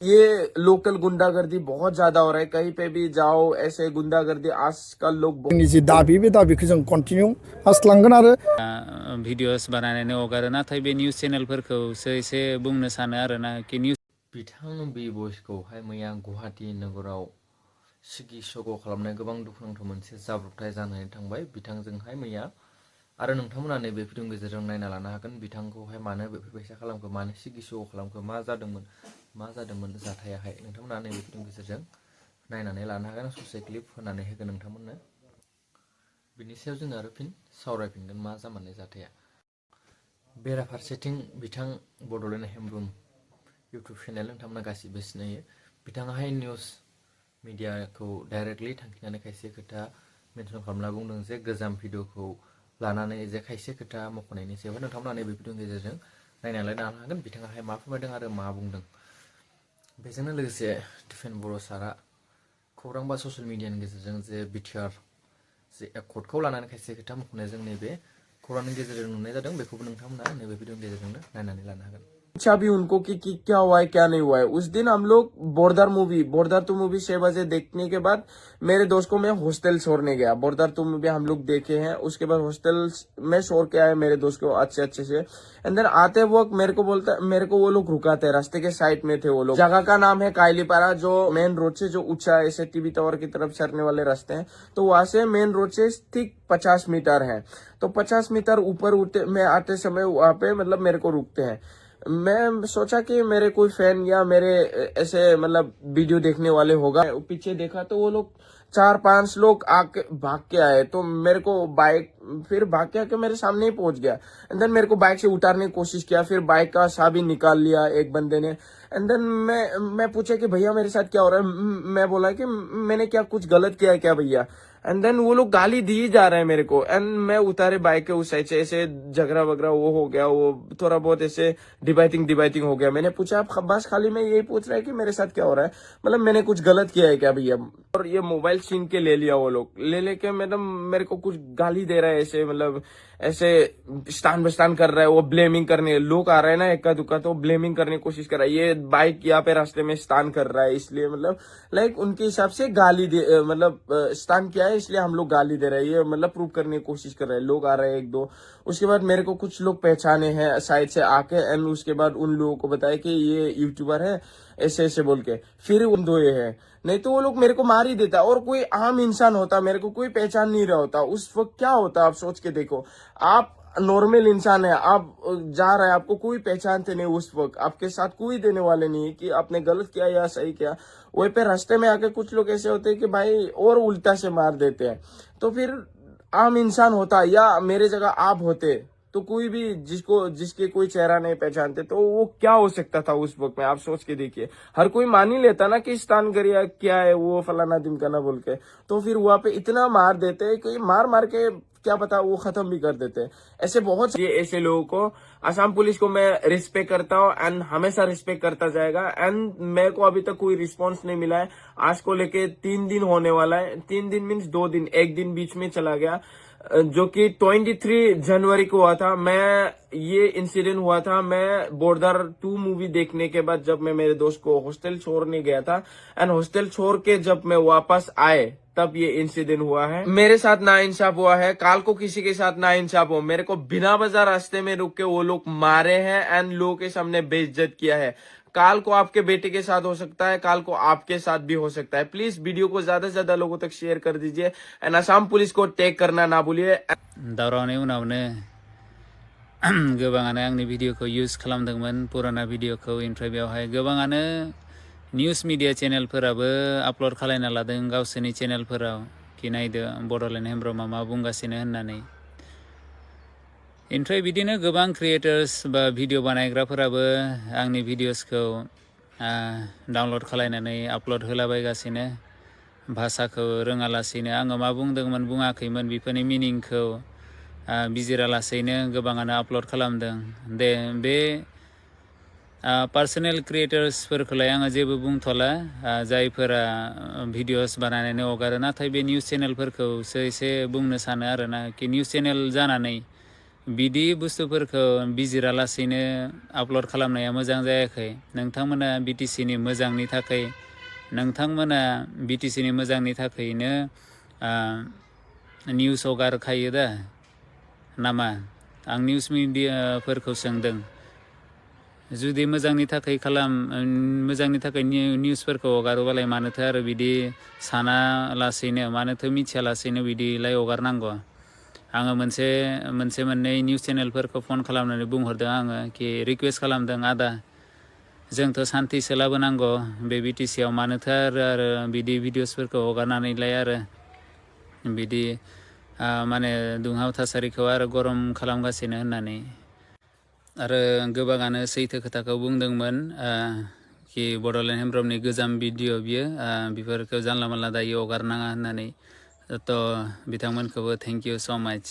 ये लोकल गुंडागर्दी बहुत ज्यादा हो रहा है, कहीं पे भी जाओ ऐसे गुंडागर्दी आजकल लोग जोंनि जि दाबि बे दाबिखौ जों कन्टिनिउ खालामलांगोन आरो भिडिअस बानायनानै हगारो नाथाय बे निउस चेनेलफोरखौसो एसे बुंनो सानो आरोना कि निउस बिथां बि बयसखौहाय मैया गुवाहाटी नोगोराव सिगि सग' खालामनाय गोबां दुखुनांथाव मोनसे जाब्रबथाय जानानै थांबाय बिथांजोंहाय मैया आरो नोंथांमोना नैबे भिडिअनि गेजेरजों नायना लानो हागोन बिथांखौहाय मानो बेफोरबायसा खालामखो मानो सिगि सग' खालामखो मा जादोंमोन जाथायाहाय नोंथांमोना नैबे भिडिअनि गेजेरजों नायनानै लानो हागोन ससे क्लिप होनानै होगोन नोंथांमोननो बिनि सायाव जों आरो फिन सावरायफिनगोन मा जामारनाय जाथाया बेराफारसेथिं बिथां बड'लेण्ड हेमरुम इउटुब चेनेल नोंथांमोना गासिबो सिनायो बिथाङाहाय निउस मिडियाखौ डाइरेक्टलि थांखिनानै खायसे खोथा मेनसन खालामना बुंदों जे गोजाम भिडिअखौ लानानै जे खायसे खोथा मख'नायनि सायाव नोंथांमोना नैबे भिडिअनि गेजेरजों नायनानै लानो हागोन बिथाङाहाय मा फोरमायदों आरो मा बुंदों बेजोंनो लोगोसे दिफेन बर' सारा खौरां बा ससियेल मिडियानि गेजेरजों जे बिटिआर जे एकर्डखौ लानानै खायसे खोथा मख'नाय जों नैबे खौरांनि गेजेरजों नुनाय जादों बेखौबो नोंथांमोना नैबे भिडिअनि गेजेरजोंनो नायनानै लानो हागोन पूछा भी उनको कि क्या हुआ है क्या नहीं हुआ है। उस दिन हम लोग बोरदार टू मूवी 6 बजे देखने के बाद मेरे दोस्त को मैं हॉस्टल छोड़ने गया। बोरदार टू मूवी हम लोग देखे हैं, उसके बाद हॉस्टल में छोड़ के आए मेरे दोस्त को अच्छे से। एंड देन आते वक्त मेरे को वो लोग रुकाते, रास्ते के साइड में थे वो लोग। जगह का नाम है कायलीपारा, जो मेन रोड से जो ऊंचा ऐसे टीवी टावर की तरफ चढ़ने वाले रास्ते हैं, तो वहां से मेन रोड से ठीक 50 मीटर है। तो 50 मीटर ऊपर में आते समय वहां पे मतलब मेरे को रुकते हैं। मैं सोचा कि मेरे कोई फैन या मेरे ऐसे मतलब वीडियो देखने वाले होगा। पीछे देखा तो वो लोग 4-5 लोग आके भाग के आए, तो मेरे को बाइक फिर भाग के आके मेरे सामने ही पहुंच गया। एंड देन मेरे को बाइक से उतारने की कोशिश किया, फिर बाइक का चाबी निकाल लिया एक बंदे ने। एंड देन मैं पूछा कि भैया मेरे साथ क्या हो रहा है। मैं बोला कि मैंने क्या कुछ गलत किया है क्या भैया। एंड देन वो लोग गाली दी जा रहे हैं मेरे को। एंड मैं उतारे बाइक के उस साइड से, ऐसे झगड़ा वगड़ा वो हो गया, वो थोड़ा बहुत ऐसे डिबाइटिंग हो गया। मैंने पूछा आप बस खाली मैं यही पूछ रहा है कि मेरे साथ क्या हो रहा है, मतलब मैंने कुछ गलत किया है क्या भैया। और ये मोबाइल छीन के ले लिया वो लोग, ले के मैडम मेरे को कुछ गाली दे रहा है ऐसे, मतलब ऐसे स्टान बस्तान कर रहा है। वो ब्लेमिंग करने लोग आ रहे हैं ना इक्का दुक्का, तो ब्लेमिंग करने की कोशिश कर रहा है। ये बाइक यहाँ पे रास्ते में स्टान कर रहा है, इसलिए मतलब लाइक उनके हिसाब से गाली दे, मतलब स्टान किया है इसलिए हम लोग गाली दे रहे हैं, ये मतलब प्रूव करने की कोशिश कर रहे हैं। लोग आ रहे हैं एक दो, उसके बाद मेरे को कुछ लोग पहचाने हैं साइड से आके। एंड उसके बाद उन लोगों को बताया कि ये यूट्यूबर है ऐसे ऐसे बोल के, फिर उन दो ये है। नहीं तो वो लोग मेरे को मार ही देता। और कोई आम इंसान होता, मेरे को कोई पहचान नहीं रहा होता उस वक्त, क्या होता आप सोच के देखो। आप नॉर्मल इंसान है, आप जा रहे हैं, आपको कोई पहचानते नहीं उस वक्त, आपके साथ कोई देने वाले नहीं है कि आपने गलत किया या सही किया। वहीं पे रास्ते में आके कुछ लोग ऐसे होते हैं कि भाई और उल्टा से मार देते हैं। तो फिर आम इंसान होता या मेरे जगह आप होते, तो कोई भी जिसके कोई चेहरा नहीं पहचानते, तो वो क्या हो सकता था उस वक्त में, आप सोच के देखिए। हर कोई मान ही लेता ना कि स्टान करिया क्या है वो फलाना ढिमकाना बोल के। तो फिर वहां पे इतना मार देते हैं कि मार के क्या पता वो खत्म भी कर देते हैं। ऐसे बहुत ये ऐसे लोगों को असम पुलिस को मैं रिस्पेक्ट करता हूँ एंड हमेशा रिस्पेक्ट करता जाएगा। एंड मेरे को अभी तक कोई रिस्पांस नहीं मिला है। आज को लेके 3 दिन होने वाला है, 3 दिन मीन्स 2 दिन, एक दिन बीच में चला गया जो कि 23 जनवरी को हुआ था। ये इंसिडेंट हुआ था मैं बोरदार 2 मूवी देखने के बाद, जब मैं मेरे दोस्त को हॉस्टल छोड़ने गया था। एंड हॉस्टल छोड़ के जब मैं वापस आए तब ये इंसिडेंट हुआ है। मेरे साथ नाइंसाफ हुआ है, काल को किसी के साथ नाइंसाफ हो। मेरे को बिना वजह रास्ते में रुक के वो लोग मारे हैं एंड लोगों के सामने बेइज्जत किया है। काल को आपके बेटे के साथ हो सकता है, काल को आपके साथ भी हो सकता है। प्लीज वीडियो को ज्यादा से ज्यादा लोगों तक शेयर कर दीजिए एंड असम पुलिस को टैग करना ना भूलिए। दावरावनि उनावनो गोबाङानो आंनि भिडिअखौ इउज खालामदोंमोन, पुराना भिडिअखौ। ओमफ्राय बेवहाय गोबाङानो निउस मिडिया चेनेलफोराबो आपल'ड खालायना लादों गावसोरनि चेनेलफोराव कि नायदो बड'लेण्ड हेमब्रमआ मा बुंगासिनो होननानै। ओमफ्राय बिदिनो गोबां क्रिएटर्स बा भिडिअ बानायग्राफोराबो आंनि भिडिअसखौ डाउनलड खालायनानै आपल'ड होलाबायगासिनो, भाषाखौ रोङालासेनो। आङो मा बुंदोंमोन बुङाखैमोन बेफोरनि मिनिंखौ बिजिरालासेनो गोबाङानो आपल'ड खालामदों। बे पार्सनेल क्रिएटर्सफोरखौलाय आङो जेबो बुंथ'ला, जायफोरा भिडिअस बानायनानै हगारो। नाथाय बे निउस चेनेलफोरखौसो एसे बुंनो सानो आरोना कि निउस चेनेल जानानै बिदि बुस्थुफोरखौ बिजिरालासेनो आपल'ड खालामनाया मोजां जायाखै। नोंथांमोना बिटिसिनि मोजांनि थाखाय नोंथांमोना बिटिसिनि मोजांनि थाखायनो निउस हगारखायो दा नामा? आं निउस मिडियाफोरखौ सोंदों। जुदि मोजांनि थाखाय मोजांनि थाखाय निउसफोरखौ हगारोबालाय मानोथो आरो बिदि सानालासेनो मानोथो मिथियालासेनो बिदिलाय हगारनांगौ? आङो मोननै निउस चेनेलफोरखौ फन खालामनानै बुंहरदों आङो कि रिकुवेस्ट खालामदों आदा जोंथ' सान्थिसो लाबोनांगौ बे बिटिसियाव मानोथो आरो बिदि भिडिअसफोरखौ हगारनानैलाय आरो बिदि माने दुंहाव थासारिखौ आरो गरम खालामगासिनो होननानै। आरो गोबाङानो सैथो खोथाखौ बुंदोंमोन कि बड'लेण्ड हेमब्रमनि गोजाम भिडिअ बियो बेफोरखौ जानला मानला दायो हगारनाङा होननानै। थ' बिथांमोनखौबो थेंक इउ स' माच।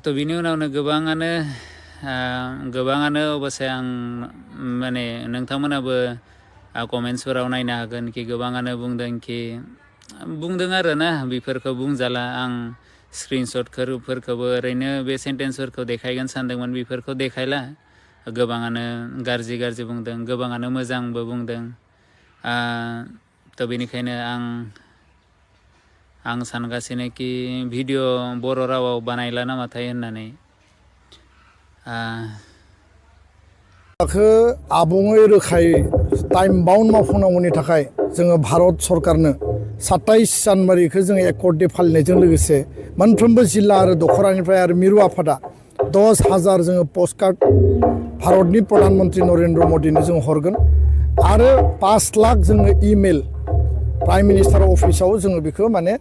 थ' बिनि उनावनो गोबाङानो अबसे आं माने नोंथांमोनाबो कमेन्ट्सफोराव नायनो हागोन कि गोबाङानो बुंदों आरो ना बेफोरखौ बुंजाला। आं स्क्रिनशटफोरखौबो ओरैनो बे सेन्टेन्सफोरखौ देखायगोन सानदोंमोन, बेफोरखौ देखायला। गोबाङानो गाज्रि बुंदों, गोबाङानो मोजांबो बुंदों। थ' बेनिखायनो आं सानगासिनो कि भिडिअ बर' रावाव बानायला नामाथाय होननानै। आबुङै रोखायै टाइम बाउन्ड मावफुंनांगौनि थाखाय जोङो भारत सरकारनो 27 जानुवारिखौ जोङो एकर्ड दे फालिनायजों लोगोसे मोनफ्रोमबो जिल्ला आरो दख'रानिफ्राय आरो मिरु आफादा 10,000 जोङो पस्टकार्ड भारतनि प्रधान मन्त्रि नरेन्द्र मदिनो जों हरगोन आरो 5 लाख जोङो इमेल प्राइम मिनिस्टार अफिसाव जोङो बेखौ माने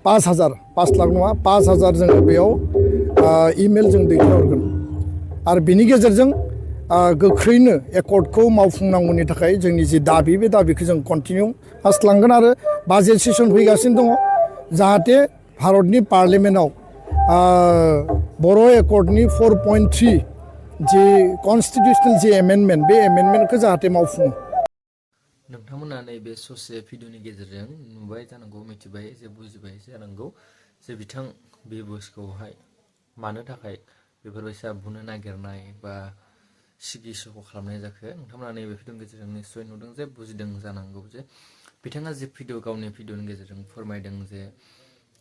5 लाख नङा 5,000 जोङो बेयाव इमेल जों दैथायहरगोन आरो बिनि गेजेरजों गोख्रैनो एकर्डखौ मावफुंनांगौनि थाखाय जोंनि जि दाबि बे दाबिखौ जों कन्टिनिउ खालामलांगोन आरो बाजेट सेसन फैगासिनो दङ जाहाथे भारतनि पार्लियामेन्टआव बर' एकर्डनि 4.3 जि कनस्टिटिउसनेल जि एमेन्डमेन्ट बे एमेन्डमेन्टखौ जाहाथे मावफुङो। नोंथांमोना नैबे ससे भिडिअनि गेजेरजों नुबाय जानांगौ, मिथिबाय जे बुजिबाय जानांगौ जे बिथां बिबुसखौहाय मानो थाखाय बेफोरबायसा बुनो नागिरनाय बा सिगि सख' खालामनाय जाखो। नोंथांमोना नैबे भिडिअनि गेजेरजों निस्सय नुदों जे बुजिदों जानांगौ जे बिथाङा जि गावनि भिडिअनि गेजेरजों फोरमायदों जे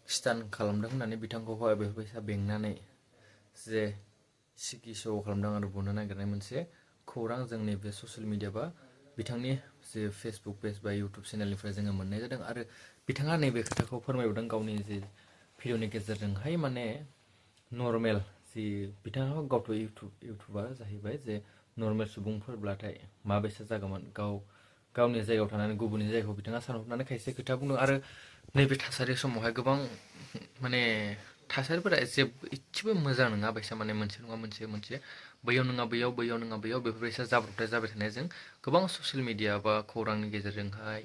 स्टान खालामदों होननानै बिथांखौहाय बेफोरबायसा बेंनानै जे सिगि सख' खालामदों आरो बुनो नागिरनाय मोनसे खौरां जोंनि बे ससियेल मिडिया बा बिथांनि जे फेसबुक पेज बा इउटुब चेनेलनिफ्राय जोङो मोननाय जादों आरो बिथाङा नैबे खोथाखौ फोरमायहरदों गावनि जि भिडिअनि गेजेरजोंहाय माने नर्मेल जि बिथाङा गावथ' इउटुबार जाहैबाय जे नर्मेल सुबुंफोरब्लाथाय माबायसा जागौमोन गावनि जायगायाव थानानै गुबुननि जायगाखौ बिथाङा सानहरनानै खायसे खोथा बुंदों आरो नैबे थासारि समावहाय गोबां माने थासारिफोरा एसेबो मोजां नङा बायसा माने मोनसे नङा मोनसे बैयाव नङा बैयाव बैयाव बेफोरबायसा जाब्रबथाय जाबाय थानायजों गोबां ससियेल मिडिया बा खौरांनि गेजेरजोंहाय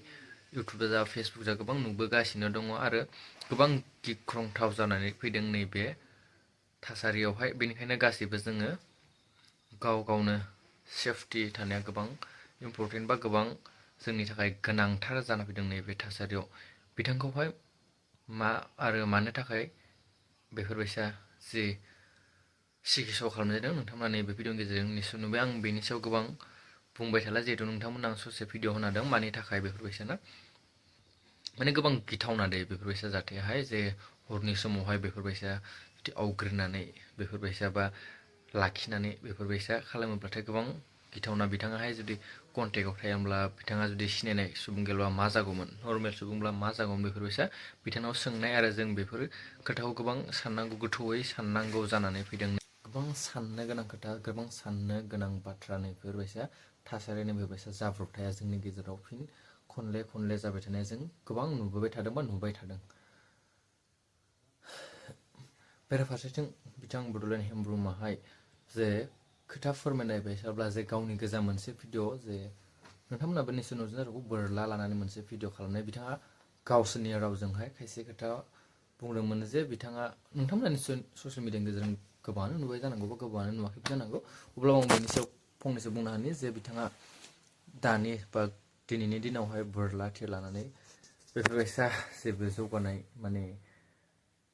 इउटुब जा फेसबुक जा गोबां नुबोगासिनो दङ आरो गोबां गिख्रंथाव जानानै फैदों नैबे थासारियावहाय। बेनिखायनो गासैबो जोङो गावनो सेफटि थानाया गोबां इम्परटेन्ट बा गोबां जोंनि थाखाय गोनांथार जाना फैदों नैबे थासारियाव। बिथांखौहाय मानो थाखाय बेफोरबायसा जि सिगि सख' खालामनाय जादों नोंथांमोना नैबे भिडिअनि गेजेरजों निस्सय नुबाय। आं बेनि सायाव गोबां बुंबाय थाला जिहेथु नोंथांमोना आं ससे भिडिअ होनादों मानि थाखाय बेफोरबायसाना माने गोबां गिथावना दे बेफोरबायसा जाथायाहाय जे हरनि समावहाय बेफोरबायसा आवग्रिनानै बेफोरबायसा बा लाखिनानै बेफोरबायसा खालामोब्लाथाय गोबां गिथावना। बिथाङाहाय जुदि कन्टेक्टआव थायाब्ला बिथाङा जुदि सिनायनाय सुबुं गेलबा मा जागौमोन, नर्मेल सुबुंब्ला मा जागौमोन बेफोरबायसा बिथांनाव सोंनाय आरो जों बेफोर खोथाखौ गोबां गोथौयै साननांगौ जानानै फैदों। गोबां साननो गोनां खोथा, गोबां साननो गोनां बाथ्रा बेफोरबायसा थासारिनि बेफोरबायसा जाब्रबथाया जोंनि गेजेराव फिन खनले जाबाय थानाय जों गोबां नुबोबाय थादों बा नुबाय थादों। बेराफारसेथिं बिथां बड'लेण्ड हेमब्रुमाहाय जे खोथा फोरमायनाय बायसाब्ला जे गावनि गोजा मोनसे भिडिअ जे नोंथांमोनाबो निस्सय नुदों जानांगौ बोरला लानानै मोनसे भिडिअ खालामनाय बिथाङा गावसोरनि रावजोंहाय खायसे खोथा बुंदोंमोन जे बिथाङा नोंथांमोना निस्सय ससियेल मिडियानि गेजेरजों गोबाङानो नुबाय जानांगौ बा गोबाङानो नुवाखैबो जानांगौ। अब्लाबो आं बेनि सायाव फंनैसो बुंनो हानि जे बिथाङा दानि बा दिनैनि दिनावहाय बोरला थिर लानानै बेफोरबायसा जेबो जौगानाय माने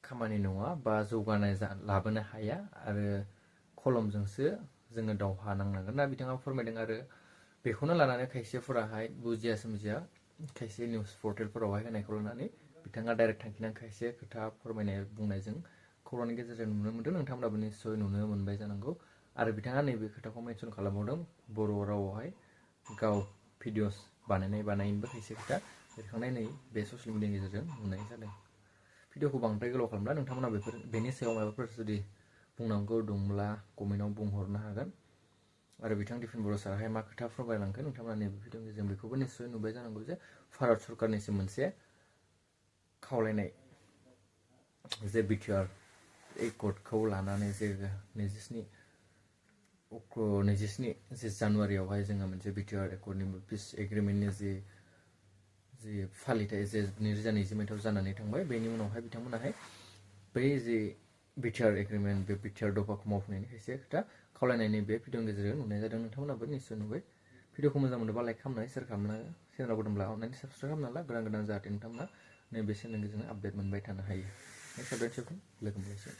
खामानि नङा बा जौगानाय लाबोनो हाया आरो कलमजोंसो जोङो दावहा नांनांगोन ना बिथाङा फोरमायदों। आरो बेखौनो लानानै खायसेफोराहाय बुजिया सोमजिया खायसे निउस पर्टेलफोरावहाय होनायखौ लानानै बिथाङा डाइरेक्ट थांखिनानै खायसे खोथा फोरमायनाय बुंनायजों खौरांनि गेजेरजों नुनो मोन्दों। नोंथांमोनाबो निस्सय नुनो मोनबाय जानांगौ। आरो बिथाङा नैबे खोथाखौ मेनसन खालामबावदों बर' रावावहाय गाव भिडिअस बानायनिबो खायसे खोथा बेरखांनाय नै बे ससियेल मिडियानि गेजेरजों नुनाय जादों। भिडिअखौ बांद्राय गोलाव खालामला, नोंथांमोना बेनि सायाव माबाफोर जुदि बुंनांगौ दंब्ला कमेन्टआव बुंहरनो हागोन। आरो बिथां दिपेन बर' साराहाय मा खोथा फोरमायलांखो नोंथांमोना नैबे भिडिअनि गेजेरजों बेखौबो निस्सय नुबाय जानांगौ जे भारत सरकारनिसिम मोनसे खावलायनाय जे बिटिआर एकर्डखौ लानानै जे 27 जे जानुवारियावहाय जोङो मोनसे बिटिआर एकर्डनि पिस एग्रिमेन्टनि जि फालिथाय जे 2020 मायथाइयाव जानानै थांबाय, बेनि उनावहाय बिथांमोनाहाय बै जे बिटिआर एग्रिमेन्ट बे बिटिआर दफाखौ मावफुंनायनि खायसे खोथा खावलायनायनि बे भिडिअनि गेजेरजों नुनाय जादों। नोंथांमोनाबो निस्सय नुबाय। भिडिअखौ मोजां मोनोबा लाइक खालामनानै शेयार खालामना चेनेलाव दंब्ला अननानै साबस्क्राइब खालामना ला गोदान जाहाथे नोंथांमोना नैबे चेनेलनि गेजेरजों आपडेट मोनबाय थानो हायो। नेक्स्ट आपडेट लोगो मोनलायसिगोन।